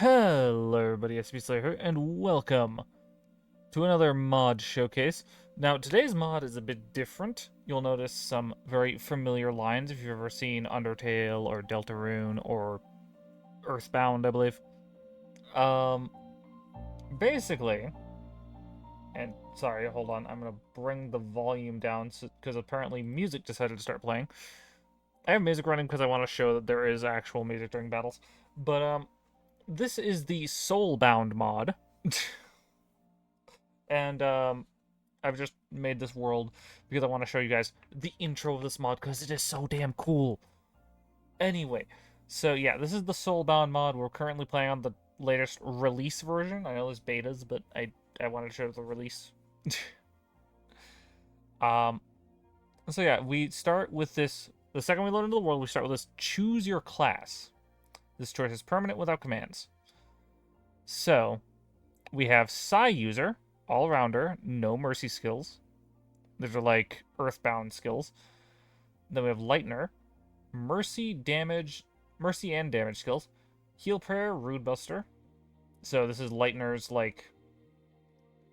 Hello everybody, SB Slayer here, and welcome to another mod showcase. Now, today's mod is a bit different. You'll notice some very familiar lines if you've ever seen Undertale or Deltarune or Earthbound, I believe. Um, Basically, and sorry, hold on, I'm gonna bring the volume down because apparently music decided to start playing. I have music running because I want to show that there is actual music during battles. But this is the soulbound mod. And I've just made this world because I want to show you guys the intro of this mod because it is so damn cool. Anyway, so yeah, this is the soulbound mod. We're currently playing on the latest release version. I know there's betas, but I wanted to show the release. um so yeah, we start with this. The second we load into the world, we start with this choose your class. This choice is permanent without commands. So we have Psy user, all rounder, no mercy skills. These are like earthbound skills. Then we have Lightner, mercy and damage skills. Heal prayer, rude buster. So this is Lightner's like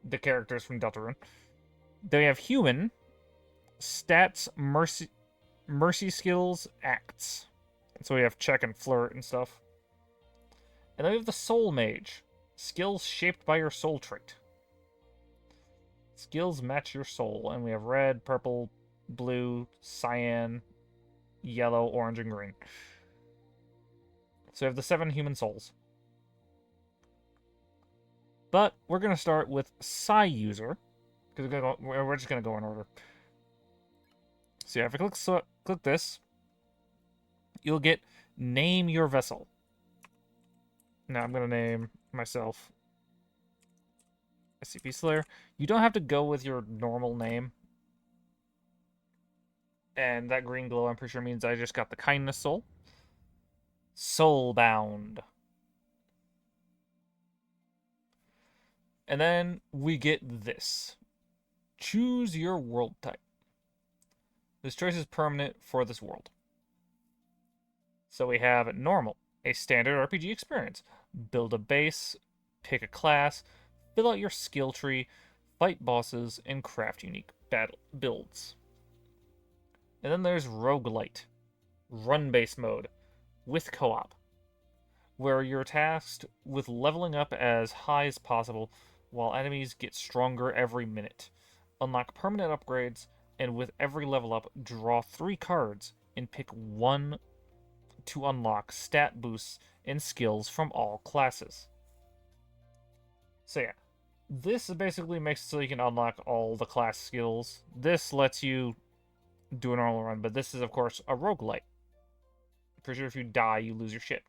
the characters from Deltarune. Then we have human, stats, mercy skills, acts. So we have check and flirt and stuff. And then we have the soul mage, skills shaped by your soul trait. Skills match your soul, and we have red, purple, blue, cyan, yellow, orange, and green. So we have the 7 human souls. But we're going to start with Psy user, because we're just going to go in order. So yeah, if I click this, you'll get name your vessel. Now I'm going to name myself SCP Slayer. You don't have to go with your normal name. And that green glow, I'm pretty sure, means I just got the kindness soul. Soulbound. And then we get this. Choose your world type. This choice is permanent for this world. So we have normal, a standard RPG experience. Build a base, pick a class, fill out your skill tree, fight bosses, and craft unique battle builds. And then there's roguelite, run-based mode, with co-op, where you're tasked with leveling up as high as possible while enemies get stronger every minute. Unlock permanent upgrades, and with every level up, draw 3 cards and pick one to unlock stat boosts and skills from all classes. So yeah, this basically makes it so you can unlock all the class skills. This lets you do a normal run, but this is, of course, a roguelite. Pretty sure if you die, you lose your shit.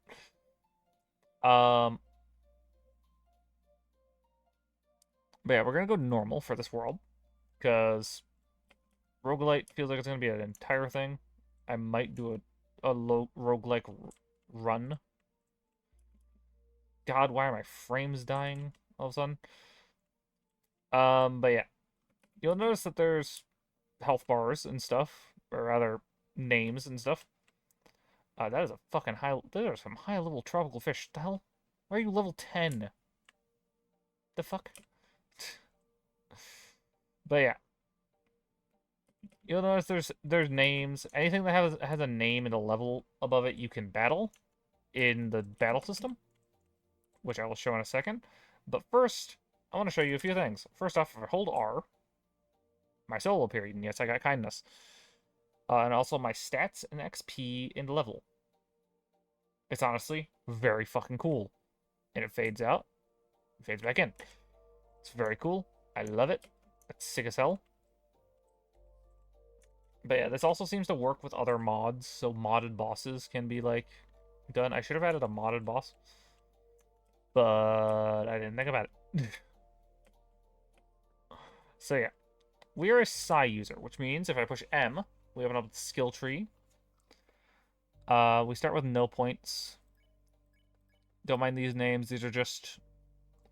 But yeah, we're gonna go normal for this world, because roguelite feels like it's gonna be an entire thing. I might do a low roguelike run. God, why are my frames dying all of a sudden? But yeah, you'll notice that there's health bars and stuff, or rather, names and stuff. That is a fucking high. There are some high level tropical fish. The hell? Why are you level 10? The fuck? But yeah, you'll notice there's names. Anything that has a name and a level above it, you can battle in the battle system, which I will show in a second. But first, I want to show you a few things. First off, if I hold R, my soul will appear, and yes, I got kindness. And also my stats and XP and level. It's honestly very fucking cool. And it fades out, it fades back in. It's very cool. I love it. It's sick as hell. But yeah, this also seems to work with other mods, so modded bosses can be, like, done. I should have added a modded boss, but I didn't think about it. So yeah, we are a Psy user, which means if I push M, we open up the skill tree. We start with no points. Don't mind these names. These are just,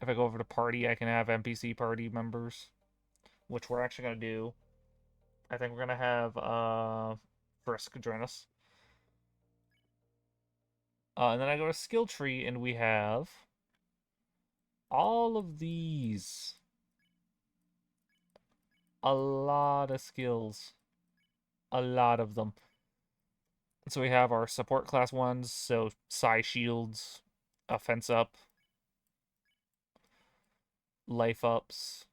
if I go over to party, I can have NPC party members, which we're actually going to do. I think we're going to have Frisk join us. And then I go to skill tree, and we have all of these. A lot of skills. A lot of them. So we have our support class ones, so Psi Shields, Offense Up, Life Ups.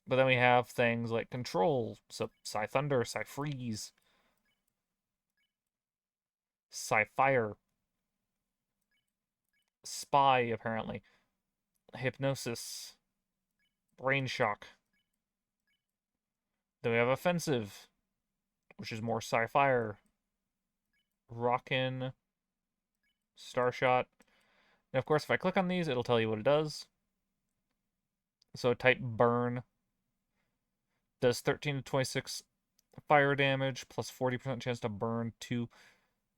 But then we have things like Control, so Psi Thunder, Psi Freeze, Psi Fire, Spy, apparently, Hypnosis, Brain Shock. Then we have Offensive, which is more Psi Fire, Rockin', Starshot. And of course, if I click on these, it'll tell you what it does. So type Burn does 13 to 26 fire damage plus 40% chance to burn, 2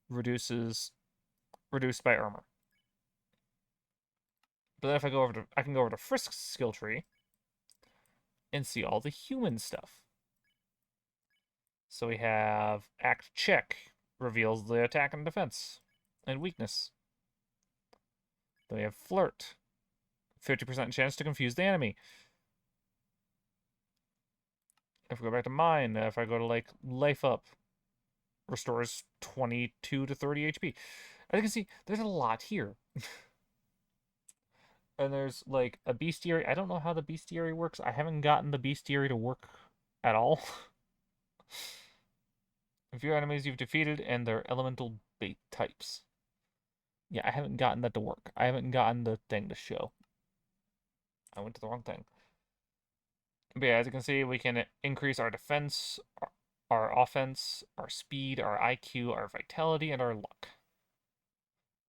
reduced by armor. But then if I go over to, I can go over to Frisk's skill tree and see all the human stuff. So we have Act Check, reveals the attack and defense and weakness. Then we have Flirt, 50% chance to confuse the enemy. If we go back to mine, if I go to like Life Up, restores 22 to 30 HP. As you can see, there's a lot here. And there's like a bestiary. I don't know how the bestiary works. I haven't gotten the bestiary to work at all. A few enemies you've defeated and their elemental bait types. Yeah, I haven't gotten that to work. I haven't gotten the thing to show. I went to the wrong thing. But yeah, as you can see, we can increase our defense, our offense, our speed, our IQ, our vitality, and our luck.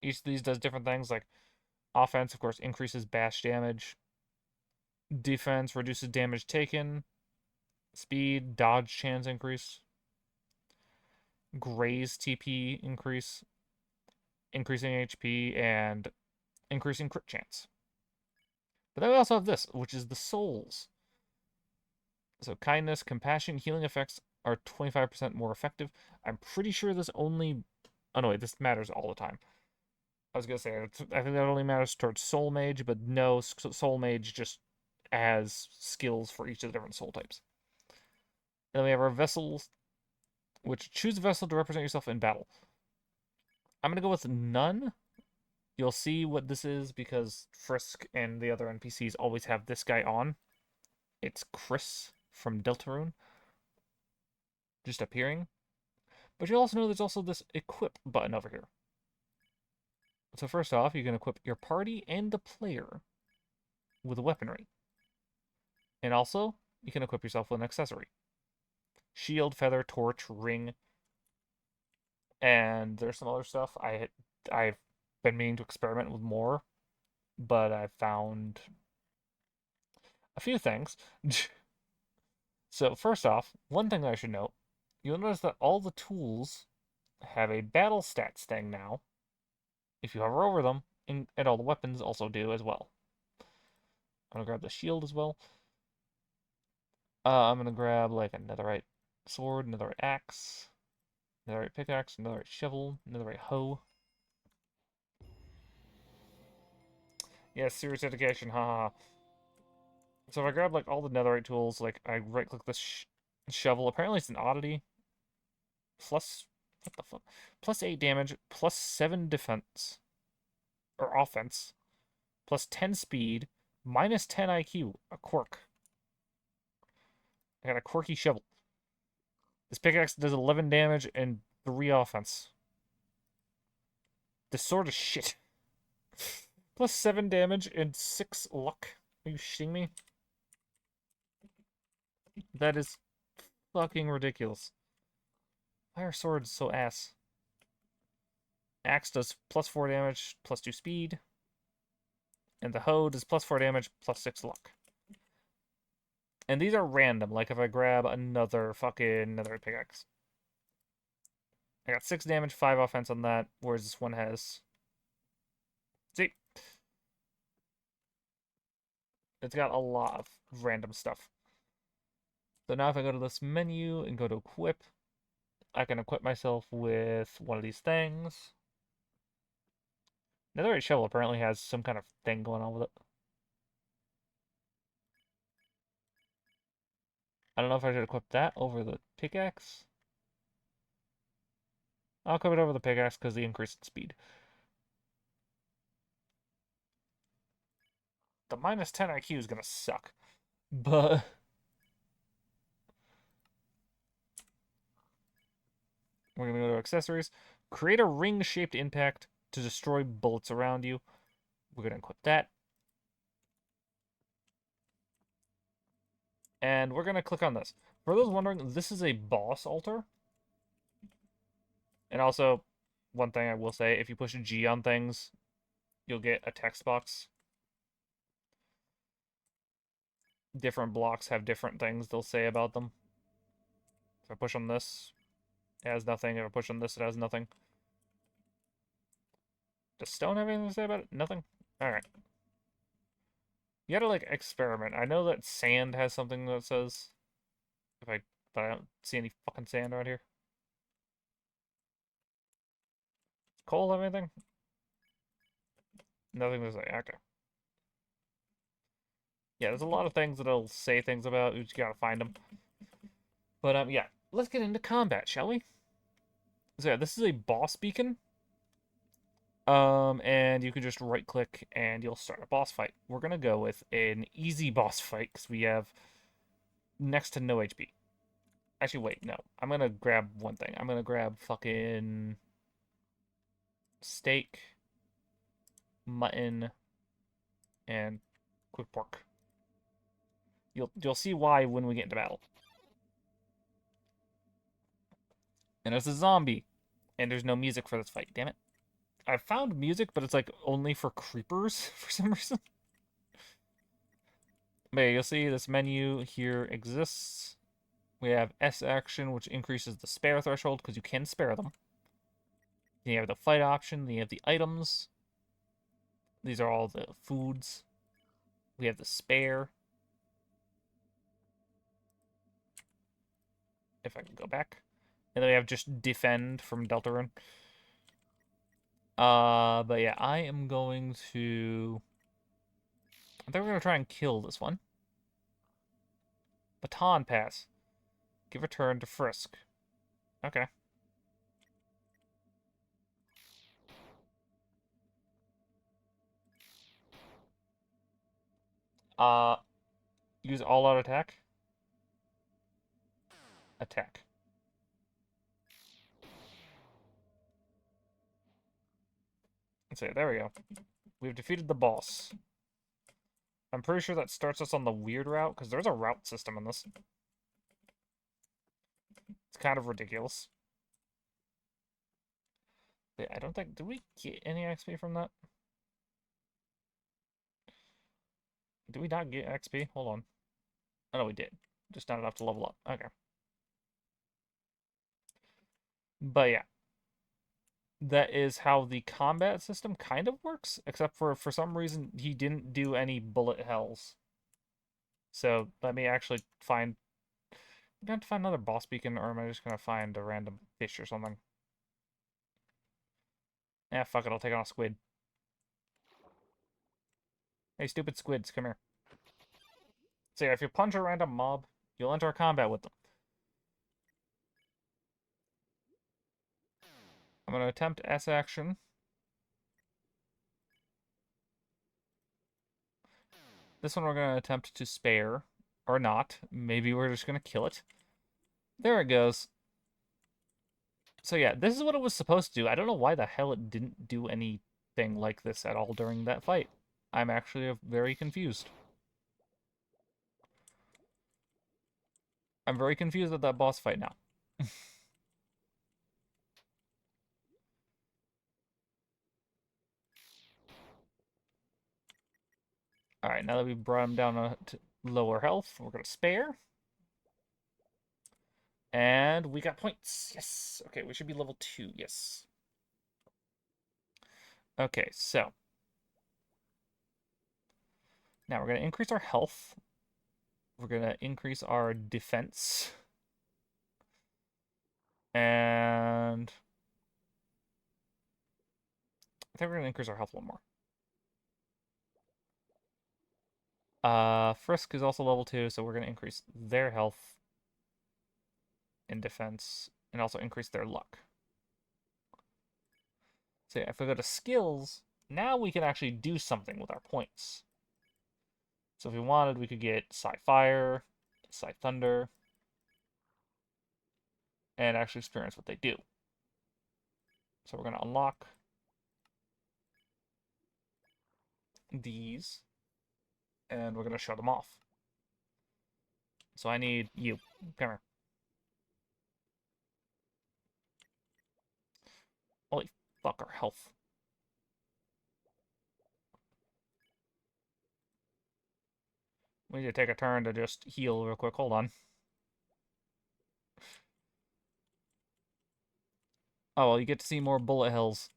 Each of these does different things, like offense, of course, increases bash damage. Defense reduces damage taken. Speed, dodge chance increase. Graze TP increase. Increasing HP and increasing crit chance. But then we also have this, which is the souls. So kindness, compassion, healing effects are 25% more effective. I'm pretty sure this only... Oh no, wait, this matters all the time. I was going to say, I think that only matters towards Soul Mage, but no, Soul Mage just has skills for each of the different soul types. And then we have our vessels, which choose a vessel to represent yourself in battle. I'm going to go with none. You'll see what this is because Frisk and the other NPCs always have this guy on. It's Chris from Deltarune just appearing. But you'll also know there's also this equip button over here. So first off, you can equip your party and the player with weaponry. And also, you can equip yourself with an accessory. Shield, feather, torch, ring. And there's some other stuff. I've been meaning to experiment with more, but I've found a few things. So first off, one thing that I should note, you'll notice that all the tools have a battle stats thing now. If you hover over them, and all the weapons also do as well. I'm gonna grab the shield as well. I'm gonna grab like a netherite sword, netherite axe, netherite pickaxe, netherite shovel, netherite hoe. Yeah, serious dedication, haha. So if I grab like all the netherite tools, like I right click this shovel, apparently it's an oddity. Plus, what the fuck? Plus 8 damage, plus 7 defense. Or offense. Plus 10 speed, minus 10 IQ. A quirk. I got a quirky shovel. This pickaxe does 11 damage and 3 offense. This sword is shit. Plus 7 damage and 6 luck. Are you shitting me? That is fucking ridiculous. Why are swords so ass? Axe does plus 4 damage, plus 2 speed. And the hoe does plus 4 damage, plus 6 luck. And these are random, like if I grab another pickaxe. I got 6 damage, 5 offense on that, whereas this one has... See? It's got a lot of random stuff. So now if I go to this menu and go to equip, I can equip myself with one of these things. Netherite shovel apparently has some kind of thing going on with it. I don't know if I should equip that over the pickaxe. I'll equip it over the pickaxe because the increase in speed. The minus 10 IQ is going to suck. But we're going to go to accessories. Create a ring-shaped impact to destroy bullets around you. We're going to equip that. And we're going to click on this. For those wondering, this is a boss altar. And also, one thing I will say, if you push G on things, you'll get a text box. Different blocks have different things they'll say about them. If I push on this, it has nothing. If I push on this, it has nothing. Does stone have anything to say about it? Nothing? Alright. You gotta, like, experiment. I know that sand has something that says... But I don't see any fucking sand around here. Coal have anything? Nothing to say. Okay. Yeah, there's a lot of things that it'll say things about. You just gotta find them. But, yeah. Let's get into combat, shall we? So, yeah, this is a boss beacon. And you can just right-click and you'll start a boss fight. We're gonna go with an easy boss fight because we have next to no HP. Actually, wait, no. I'm gonna grab one thing. I'm gonna grab fucking steak, mutton, and quick pork. You'll see why when we get into battle. And there's a zombie, and there's no music for this fight. Damn it! I found music, but it's like only for creepers for some reason. But yeah, you'll see this menu here exists. We have S action, which increases the spare threshold because you can spare them. Then you have the fight option. Then you have the items. These are all the foods. We have the spare. If I can go back. And then we have just defend from Deltarune. But yeah, I am going to... I think we're going to try and kill this one. Baton pass. Give a turn to Frisk. Okay. Uh, use all-out attack. Attack. Let's see, there we go. We've defeated the boss. I'm pretty sure that starts us on the weird route, because there's a route system in this. It's kind of ridiculous. Wait, I don't think... Did we get any XP from that? Did we not get XP? Hold on. Oh, no, we did. Just not enough to level up. Okay. But yeah. That is how the combat system kind of works, except for some reason he didn't do any bullet hells. So let me actually find... I'm going to have to find another boss beacon, or am I just going to find a random fish or something? Eh, fuck it, I'll take on a squid. Hey, stupid squids, come here. So yeah, if you punch a random mob, you'll enter combat with them. I'm going to attempt S action. This one we're going to attempt to spare. Or not. Maybe we're just going to kill it. There it goes. So yeah, this is what it was supposed to do. I don't know why the hell it didn't do anything like this at all during that fight. I'm actually very confused. I'm very confused at that boss fight now. Alright, now that we've brought him down to lower health, we're going to spare. And we got points. Yes. Okay, we should be level 2. Yes. Okay, so. Now we're going to increase our health. We're going to increase our defense. And think we're gonna increase our health one more. Frisk is also level 2, so we're gonna increase their health and defense, and also increase their luck. So yeah, if we go to skills, now we can actually do something with our points. So if we wanted, we could get Psy Fire, Psy Thunder, and actually experience what they do. So we're gonna unlock these, and we're gonna show them off. So I need you. Come here. Holy fuck, our health. We need to take a turn to just heal real quick. Hold on. Oh, well, you get to see more bullet hills.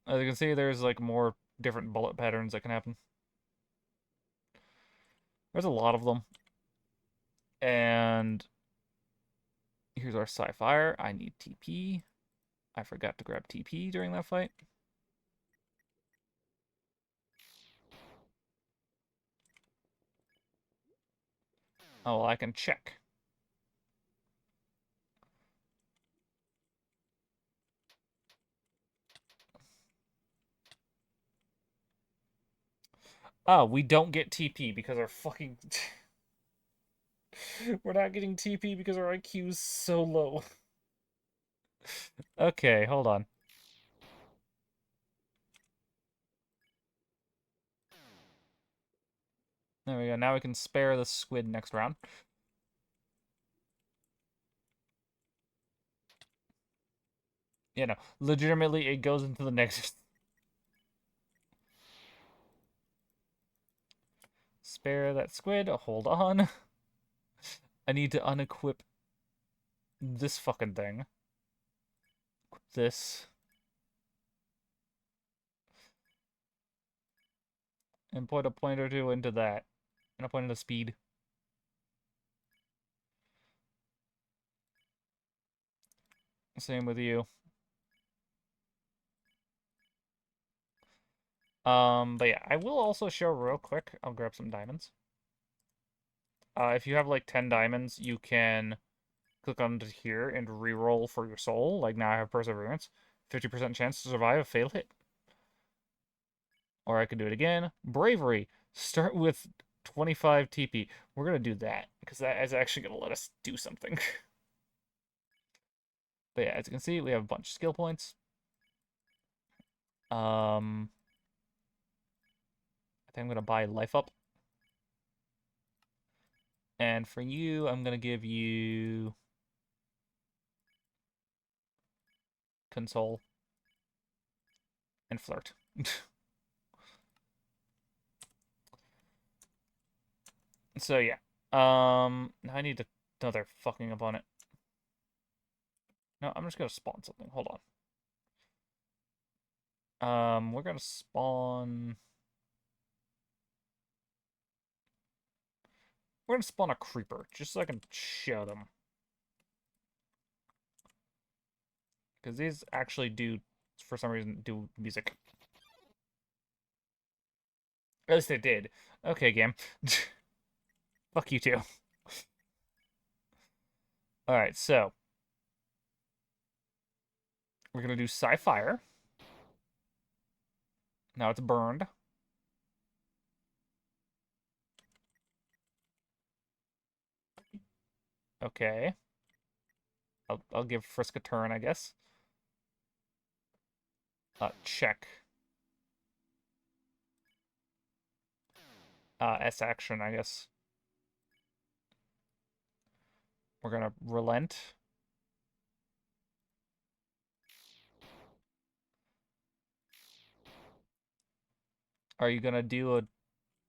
As you can see, there's like more different bullet patterns that can happen. There's a lot of them. And here's our Psy Fire. I need TP. I forgot to grab TP during that fight. Oh, well, I can check. Oh, we don't get TP because our fucking... We're not getting TP because our IQ is so low. Okay, hold on. There we go. Now we can spare the squid next round. You know, legitimately, it goes into the next... Spare that squid. Hold on. I need to unequip this fucking thing. This. And put a point or two into that. And a point into speed. Same with you. But yeah, I will also show real quick. I'll grab some diamonds. If you have like 10 diamonds, you can click onto here and reroll for your soul. Like now I have perseverance. 50% chance to survive a fatal hit. Or I could do it again. Bravery. Start with 25 TP. We're going to do that because that is actually going to let us do something. But yeah, as you can see, we have a bunch of skill points. I think I'm going to buy life up. And for you, I'm going to give you console and flirt. So yeah. Now I need another fucking opponent. No, I'm just gonna spawn something. Hold on. We're gonna spawn. We're gonna spawn a creeper just so I can show them. Because these actually do, for some reason, do music. At least they did. Okay, game. Fuck you too. Alright, so. We're gonna do Psy-Fire. Now it's burned. Okay. I'll give Frisk a turn, I guess. Check. S action, I guess. We're gonna relent. Are you gonna do a...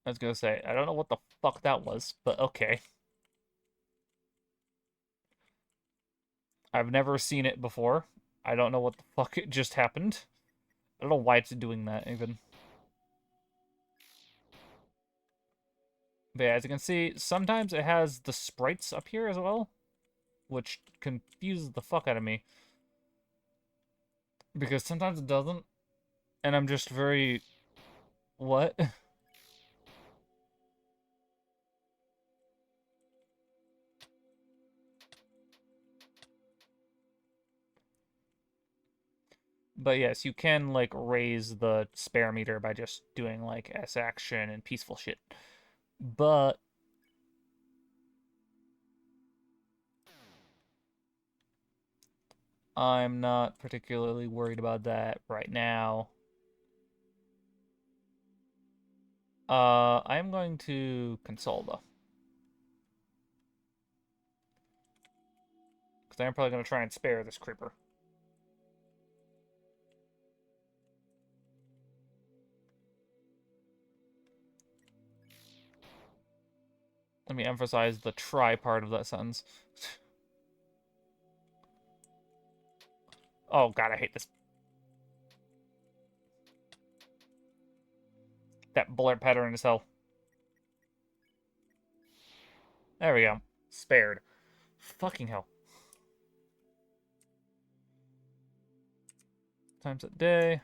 I was gonna say, I don't know what the fuck that was, but okay. I've never seen it before. I don't know what the fuck it just happened. I don't know why it's doing that, even. But yeah, as you can see, sometimes it has the sprites up here as well, which confuses the fuck out of me. Because sometimes it doesn't. And I'm just very... What? But yes, you can, like, raise the spare meter by just doing, like, S action and peaceful shit. But I'm not particularly worried about that right now. I'm going to console, though. Because I'm probably going to try and spare this creeper. Let me emphasize the try part of that sentence. Oh god, I hate this. That blur pattern is hell. There we go. Spared. Fucking hell. Times a day.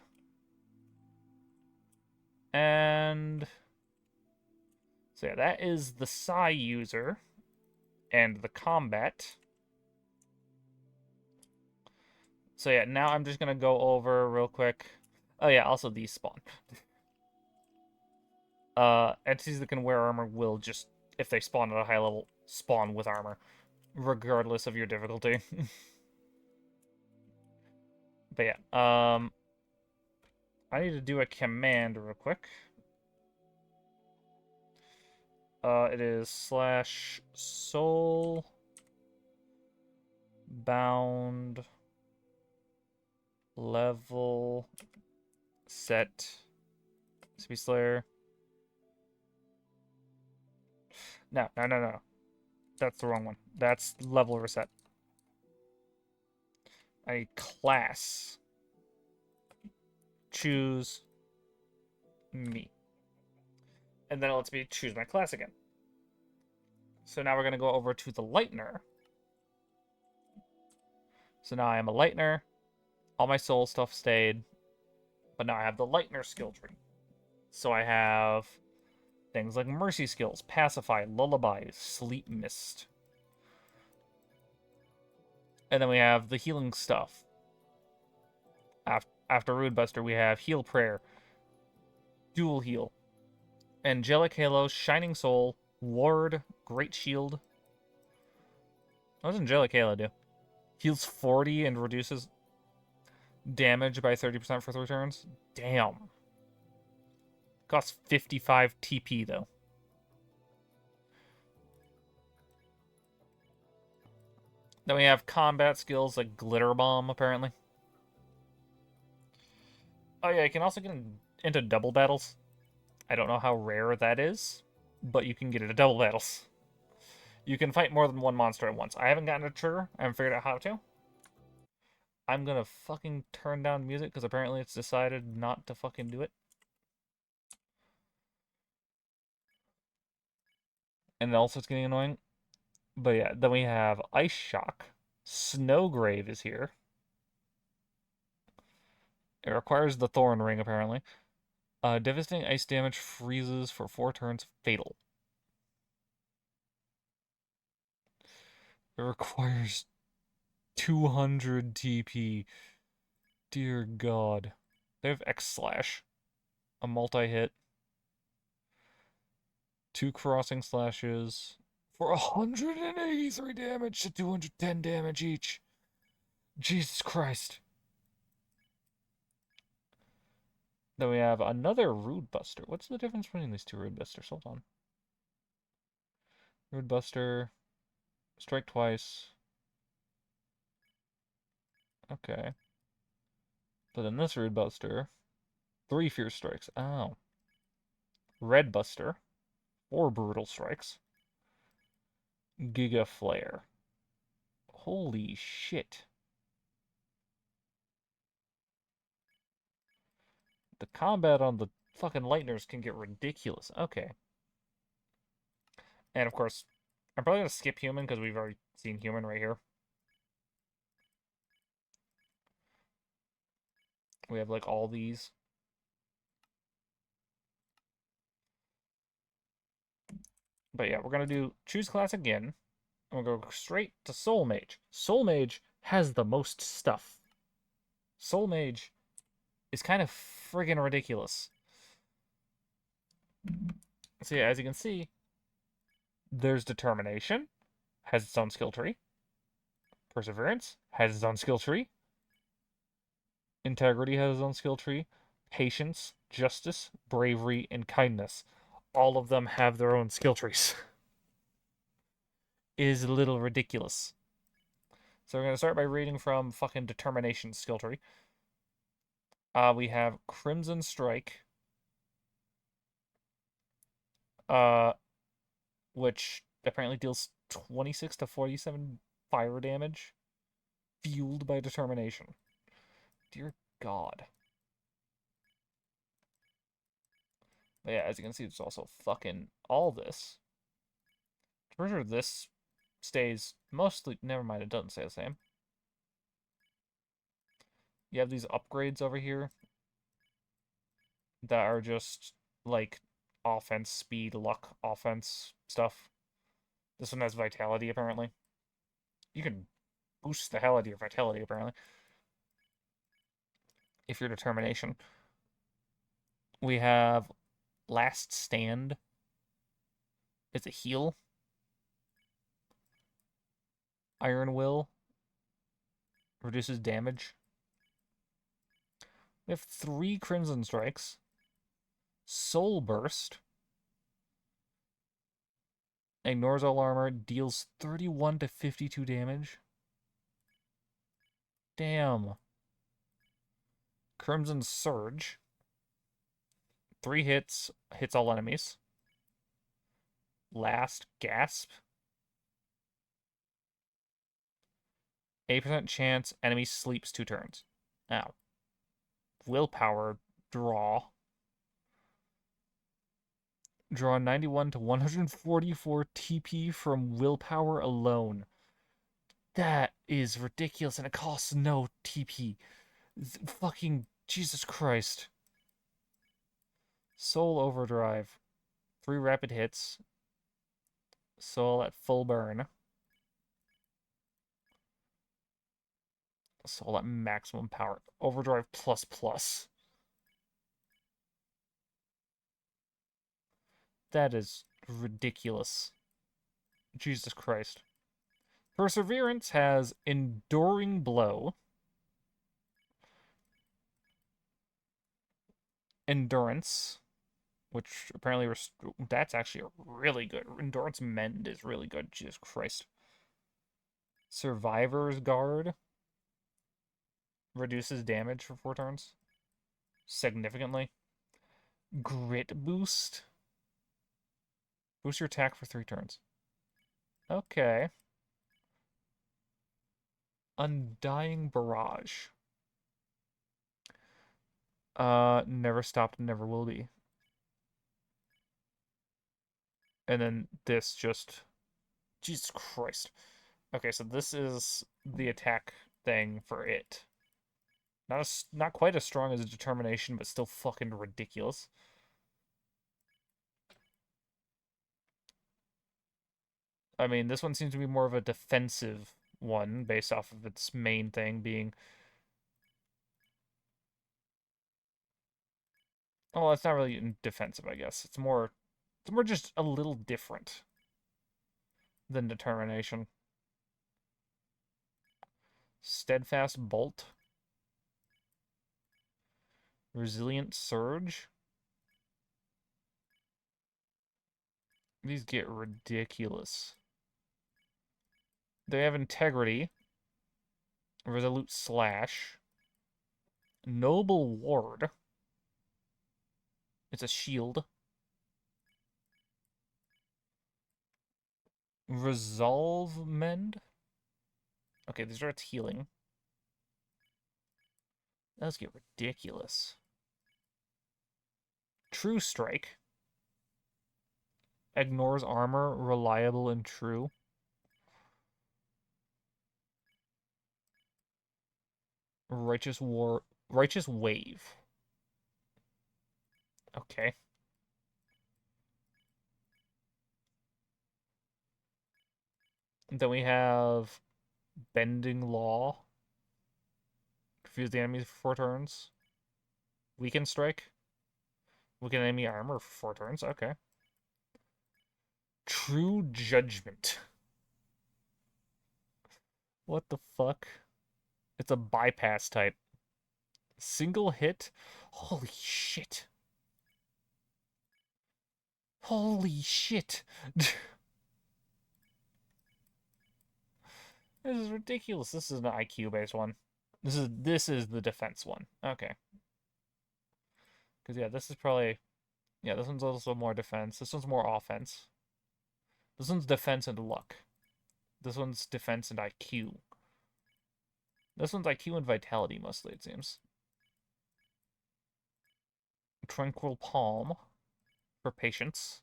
And... So yeah, that is the Psi user. And the combat. So yeah, now I'm just gonna go over real quick. Oh yeah, also these spawn. Entities that can wear armor will just, if they spawn at a high level, spawn with armor. Regardless of your difficulty. But yeah, I need to do a command real quick. It is slash soul bound level set Speed Slayer. No. That's the wrong one. That's level reset. I need class. Choose me. And then it lets me choose my class again. So now we're going to go over to the Lightner. So now I am a Lightner. All my soul stuff stayed. But now I have the Lightner skill tree. So I have things like Mercy skills, Pacify, Lullaby, Sleep Mist. And then we have the healing stuff. After Rude Buster, we have Heal Prayer, Dual Heal, Angelic Halo, Shining Soul, Ward, Great Shield. What does Angelic Halo do? Heals 40 and reduces damage by 30% for 3 turns? Damn. Costs 55 TP, though. Then we have combat skills like Glitter Bomb, apparently. Oh yeah, you can also get into double battles. I don't know how rare that is, but you can get into double battles. You can fight more than one monster at once. I haven't gotten a trigger. I haven't figured out how to. I'm gonna fucking turn down music because apparently it's decided not to fucking do it. And also it's getting annoying. But yeah, then we have Ice Shock. Snowgrave is here. It requires the Thorn Ring, apparently. Devastating ice damage freezes for 4 turns, fatal. It requires 200 TP. Dear God. They have X Slash. A multi-hit. 2 crossing slashes. For 183 damage to 210 damage each. Jesus Christ. Then we have another Rude Buster. What's the difference between these two Rude Busters? Hold on. Rude Buster. Strike twice. Okay. But then this Rude Buster. 3 Fierce Strikes. Oh. Red Buster. 4 Brutal Strikes. Giga Flare. Holy shit. The combat on the fucking Lightners can get ridiculous. Okay. And of course, I'm probably going to skip Human because we've already seen Human right here. We have like all these. But yeah, we're gonna do choose class again. And we'll go straight to Soul Mage. Soul Mage has the most stuff. Soul Mage is kind of friggin' ridiculous. So yeah, as you can see, there's Determination, has its own skill tree. Perseverance has its own skill tree. Integrity has its own skill tree. Patience, Justice, Bravery, and Kindness. All of them have their own skill trees. It is a little ridiculous. So we're going to start by reading from fucking Determination skill tree. We have Crimson Strike, which apparently deals 26 to 47 fire damage, fueled by Determination. Dear God. But yeah, as you can see, there's also fucking all this. For sure, this stays mostly. Never mind, it doesn't stay the same. You have these upgrades over here that are just like offense, speed, luck, offense stuff. This one has vitality, apparently. You can boost the hell out of your vitality, apparently, if your determination. We have Last Stand. It's a heal. Iron Will reduces damage. We have 3 Crimson Strikes. Soul Burst. Ignores all armor, deals 31 to 52 damage. Damn. Crimson Surge. 3 hits, hits all enemies. Last Gasp. 8% chance enemy sleeps 2 turns. Now, Willpower, draw. Draw 91 to 144 TP from willpower alone. That is ridiculous, and it costs no TP. Fucking Jesus Christ. Soul Overdrive. 3 rapid hits. Soul at full burn. Soul at maximum power. Overdrive plus plus. That is ridiculous. Jesus Christ. Perseverance has Enduring Blow. Endurance, which apparently that's actually a really good. Endurance Mend is really good. Jesus Christ. Survivor's Guard reduces damage for 4 turns significantly. Grit Boost. Boost your attack for 3 turns. Okay. Undying Barrage. Never stopped, never will be. And then this just... Jesus Christ. Okay, so this is the attack thing for it. Not quite as strong as Determination, but still fucking ridiculous. I mean, this one seems to be more of a defensive one, based off of its main thing being... Oh, it's not really defensive, I guess. It's more just a little different than Determination. Steadfast Bolt. Resilient Surge. These get ridiculous. They have Integrity. Resolute Slash. Noble Ward. It's a shield. Resolve Mend. Okay, these are its healing. Those get ridiculous. True Strike. Ignores armor, reliable and true. Righteous Wave. Okay. Then we have Bending Law. Confuse the enemies for 4 turns. Weaken Strike. Weaken enemy armor for 4 turns. Okay. True Judgment. What the fuck? It's a bypass type. Single hit? Holy shit. Holy shit. This is ridiculous. This is an IQ based one. This is the defense one. Okay. Because yeah, this is probably this one's also more defense. This one's more offense. This one's defense and luck. This one's defense and IQ. This one's IQ and vitality mostly, it seems. Tranquil Palm for patience.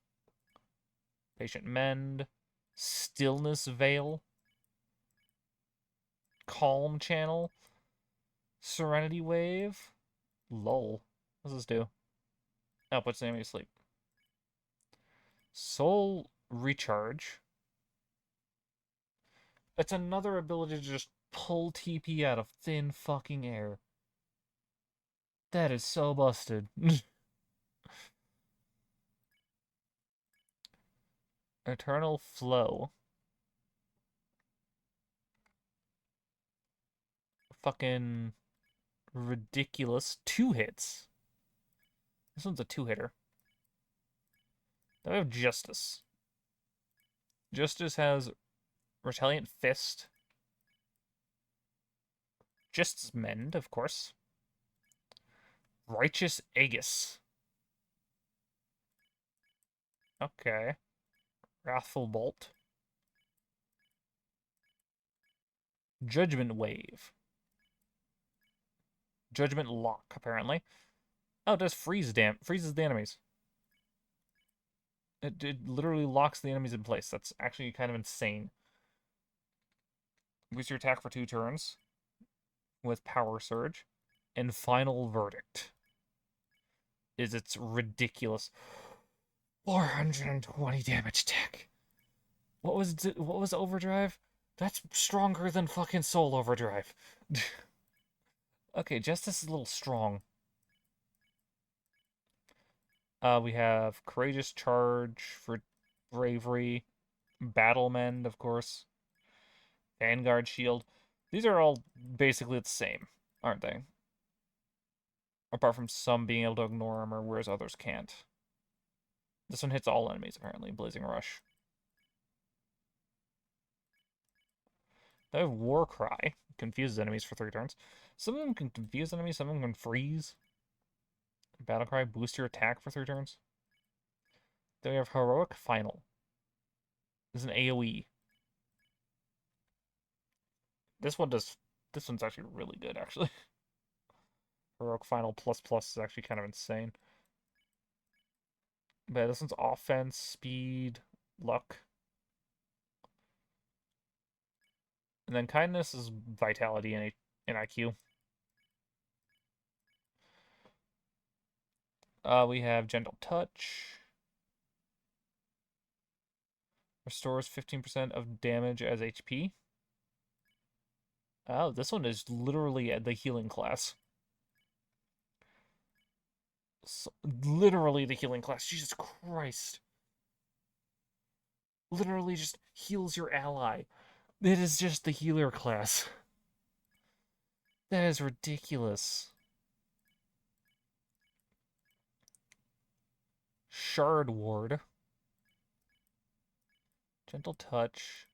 Patient Mend. Stillness Veil. Calm Channel. Serenity Wave. Lull. What does this do? Oh, puts the enemy to sleep. Soul Recharge. It's another ability to just pull TP out of thin fucking air. That is so busted. Eternal Flow. Fucking ridiculous. 2 hits. This one's a 2-hitter. Then we have Justice. Justice has Retaliant Fist. Justice Mend, of course. Righteous Aegis. Okay. Wrathful Bolt. Judgment Wave. Judgment Lock, apparently. Oh, it does freezes the enemies. It literally locks the enemies in place. That's actually kind of insane. Boost your attack for 2 turns with Power Surge. And Final Verdict is its ridiculous 420 damage tech. What was Overdrive? That's stronger than fucking Soul Overdrive. Okay, Justice is a little strong. We have Courageous Charge for Bravery. Battle Mend, of course. Vanguard Shield. These are all basically the same, aren't they? Apart from some being able to ignore armor, whereas others can't. This one hits all enemies, apparently. Blazing Rush. They have War Cry. Confuses enemies for 3 turns. Some of them can confuse enemies, some of them can freeze. Battle Cry, boost your attack for 3 turns. Then we have Heroic Final. This is an AoE. This one's actually really good, actually. Heroic Final plus plus is actually kind of insane. But yeah, this one's offense, speed, luck. And then kindness is vitality and IQ. We have Gentle Touch. Restores 15% of damage as HP. Oh, this one is literally the healing class. So, literally the healing class. Jesus Christ. Literally just heals your ally. It is just the healer class. That is ridiculous. Shard Ward. Gentle Touch.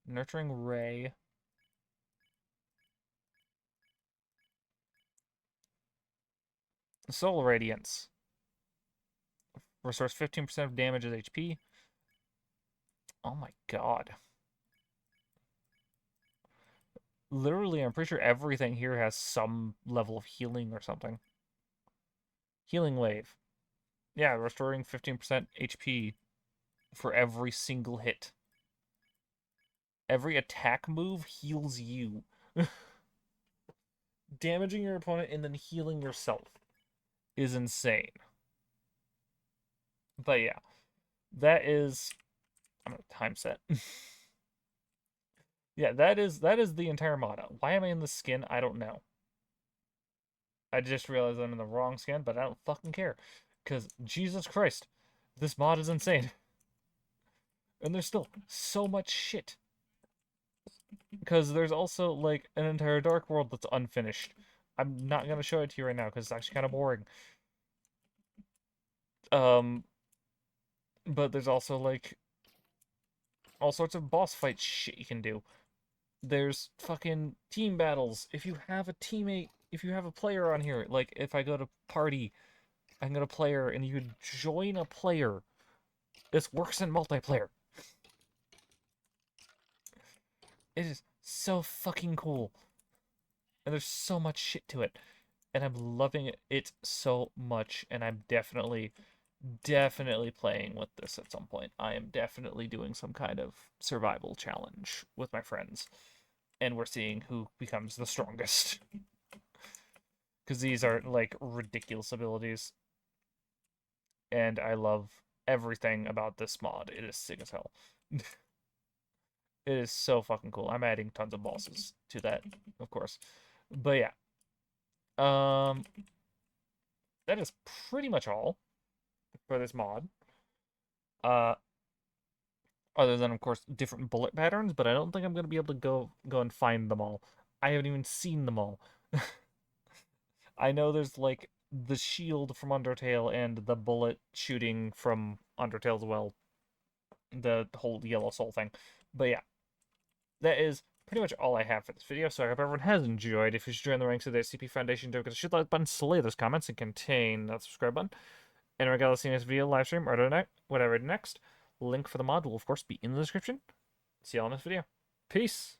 Nurturing Ray. Soul Radiance. Restores 15% of damage as HP. Oh my god. Literally, I'm pretty sure everything here has some level of healing or something. Healing Wave. Yeah, restoring 15% HP for every single hit. Every attack move heals you. Damaging your opponent and then healing yourself is insane. But yeah, that is... I'm going to time set. Yeah, that is the entire mod. Why am I in the skin? I don't know. I just realized I'm in the wrong skin, but I don't fucking care. Because, Jesus Christ, this mod is insane. And there's still so much shit. Because there's also, like, an entire Dark World that's unfinished. I'm not gonna show it to you right now, because it's actually kind of boring. Um, but there's also, like, all sorts of boss fight shit you can do. There's fucking team battles. If you have a teammate, if you have a player on here, like, if I go to party, I can go to player, and you can join a player. This works in multiplayer. It is so fucking cool. And there's so much shit to it. And I'm loving it so much. And I'm definitely playing with this at some point. I am definitely doing some kind of survival challenge with my friends. And we're seeing who becomes the strongest. Because these are, like, ridiculous abilities. And I love everything about this mod. It is sick as hell. It is so fucking cool. I'm adding tons of bosses to that, of course. But yeah. Um that is pretty much all for this mod. Uh Other than of course different bullet patterns, but I don't think I'm gonna be able to go and find them all. I haven't even seen them all. I know there's like the shield from Undertale and the bullet shooting from Undertale as well. The whole yellow soul thing. But yeah, that is pretty much all I have for this video, so I hope everyone has enjoyed. If you should join the ranks of the SCP Foundation, don't forget to shoot the like button, slay those comments, and contain that subscribe button. And regardless of this video, live stream, or whatever next, link for the mod will of course be in the description. See y'all in this video. Peace!